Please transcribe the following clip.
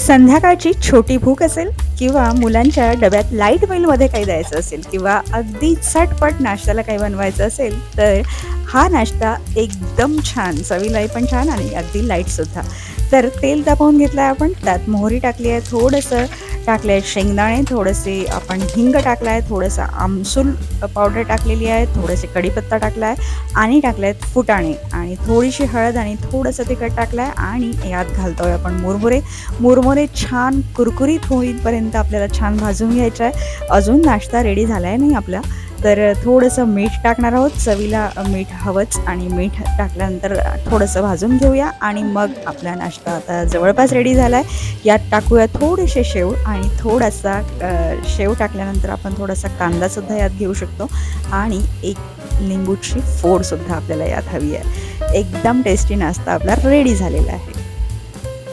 संध्याकाळची छोटी भूक असेल किंवा मुलांच्या डब्यात लाईट मीलमध्ये काही द्यायचं असेल किंवा अगदी झटपट नाश्त्याला काही बनवायचं असेल तर हा नाश्ता एकदम छान, चवीलाही पण छान आणि अगदी लाईटसुद्धा. तर तेल तापवून घेतलं आहे आपण, त्यात मोहरी टाकली आहे, थोडंसं टाकले आहेत शेंगदाणे, थोडेसे आपण हिंग टाकला आहे, थोडंसं आमसूल पावडर टाकलेली आहे, थोडेसे कढीपत्ता टाकला आहे आणि टाकले आहेत फुटाणे आणि थोडीशी हळद आणि थोडंसं तिखट टाकलं आहे आणि यात घालतो आहे आपण मुरमुरे. मुरमुरे छान कुरकुरीत होईपर्यंत आपल्याला छान भाजून घ्यायचं आहे. अजून नाश्ता रेडी झाला आहे नाही आपला, तर थोडंसं मीठ टाकणार आहोत. चवीला मीठ हवंच आणि मीठ टाकल्यानंतर थोडंसं भाजून घेऊया आणि मग आपला नाश्ता आता जवळपास रेडी झाला आहे. यात टाकूया थोडेसे शेव आणि थोडासा शेव टाकल्यानंतर आपण थोडासा कांदासुद्धा यात घेऊ शकतो आणि एक लिंबूची फोडसुद्धा आपल्याला यात हवी आहे. एकदम टेस्टी नाश्ता आपला रेडी झालेला आहे.